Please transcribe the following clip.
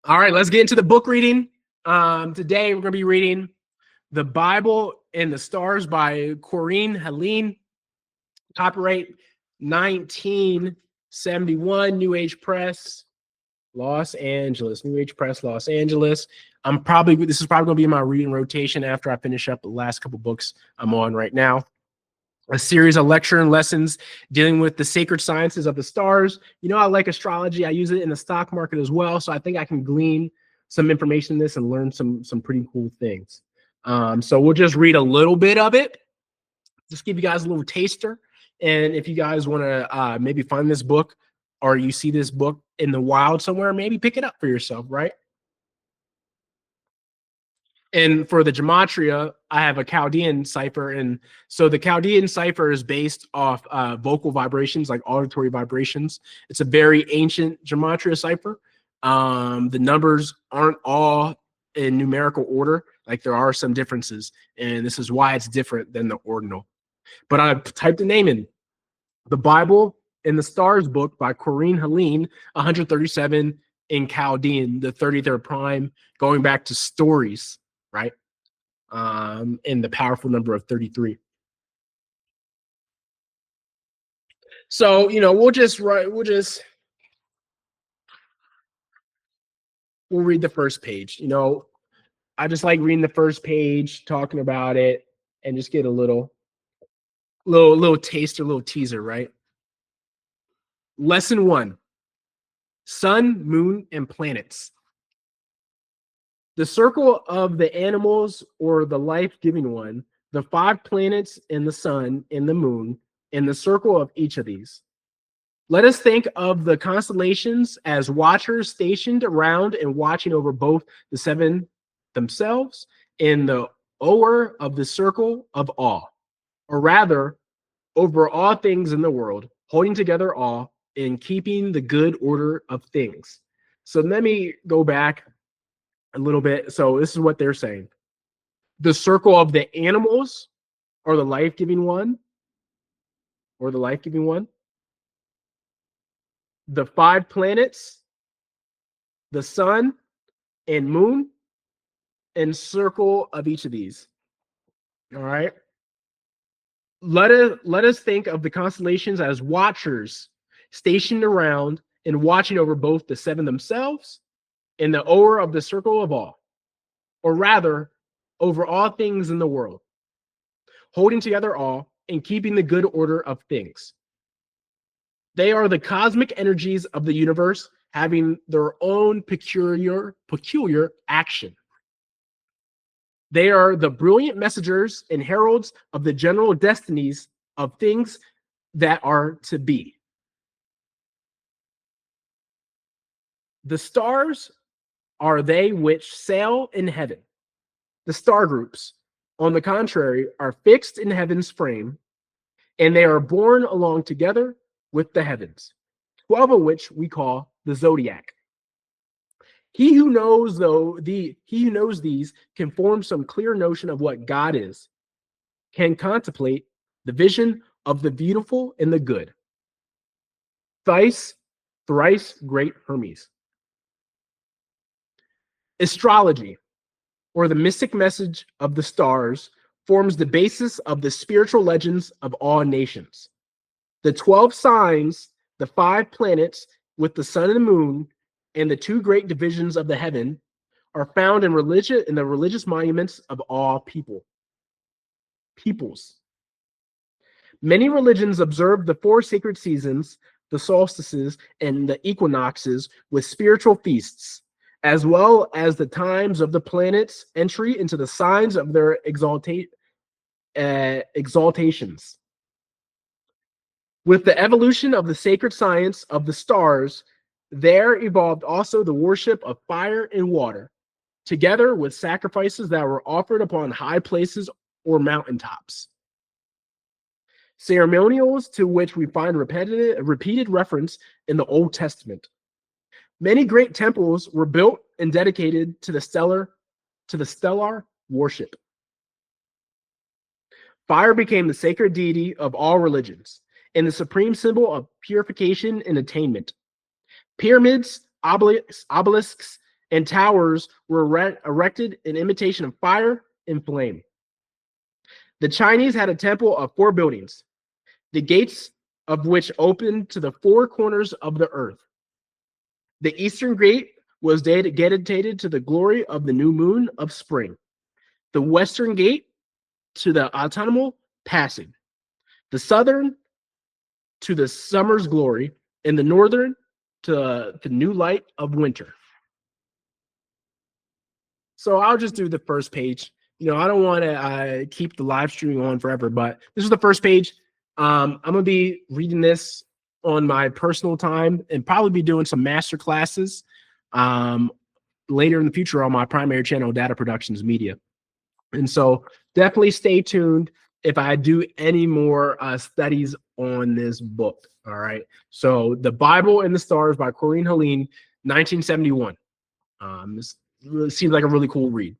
All right, let's get into the book reading. Today we're going to be reading The Bible and the Stars by Corinne Heline. Copyright 1971, New Age Press, Los Angeles. New Age Press, Los Angeles. This is probably going to be my reading rotation after I finish up the last couple books I'm on right now. A series of lecture and lessons dealing with the sacred sciences of the stars. You know, I like astrology. I use it in the stock market as well. So I think I can glean some information in this and learn some pretty cool things. So we'll just read a little bit of it. Just give you guys a little taster. And if you guys want to maybe find this book or you see this book in the wild somewhere, maybe pick it up for yourself, right? And for the gematria, I have a Chaldean cipher. And so the Chaldean cipher is based off vocal vibrations, like auditory vibrations. It's a very ancient gematria cipher. The numbers aren't all in numerical order. Like there are some differences. And this is why it's different than the ordinal. But I typed the name in. The Bible and the Stars book by Corinne Heline, 137 in Chaldean, the 33rd prime, going back to stories. Right? And the powerful number of 33. So, you know, we'll read the first page. You know, I just like reading the first page, talking about it, and just get a little taste, a little teaser, right? Lesson 1: Sun, Moon, and Planets. The circle of the animals, or the life-giving one, the 5 planets and the sun and the moon, and the circle of each of these. Let us think of the constellations as watchers stationed around and watching over both the 7 themselves and the o'er of the circle of all, or rather, over all things in the world, holding together all and keeping the good order of things. So let me go back a little bit. So this is what they're saying. The circle of the animals, or the life-giving one, the 5 planets, the sun and moon, and circle of each of these. All right. Let us think of the constellations as watchers stationed around and watching over both the 7 themselves and the o'er of the circle of all, or rather, over all things in the world, holding together all and keeping the good order of things. They are the cosmic energies of the universe, having their own peculiar action. They are the brilliant messengers and heralds of the general destinies of things that are to be. The stars are they which sail in heaven. The star groups, on the contrary, are fixed in heaven's frame, and they are borne along together with the heavens, 12 of which we call the zodiac. He who knows these can form some clear notion of what God is, can contemplate the vision of the beautiful and the good. Thrice great Hermes. Astrology, or the mystic message of the stars, forms the basis of the spiritual legends of all nations. The 12 signs, the 5 planets with the sun and the moon, and the 2 great divisions of the heaven are found in the religious monuments of all peoples. Many religions observe the 4 sacred seasons, the solstices, and the equinoxes with spiritual feasts, as well as the times of the planets' entry into the signs of their exaltations. With the evolution of the sacred science of the stars, there evolved also the worship of fire and water, together with sacrifices that were offered upon high places or mountaintops. Ceremonials to which we find repeated reference in the Old Testament. Many great temples were built and dedicated to the stellar worship. Fire became the sacred deity of all religions and the supreme symbol of purification and attainment. Pyramids, obelisks, and towers were erected in imitation of fire and flame. The Chinese had a temple of 4 buildings, the gates of which opened to the 4 corners of the earth. The eastern gate was dedicated to the glory of the new moon of spring, the western gate to the autumnal passing, the southern to the summer's glory, and the northern to the new light of winter. So I'll just do the first page. I don't want to keep the live streaming on forever, but this is the first page. I'm going to be reading this on my personal time and probably be doing some master classes later in the future on my primary channel, Data Productions Media. And so definitely stay tuned if I do any more studies on this book. All right. So The Bible and the Stars by Corinne Heline, 1971. This seems like a really cool read.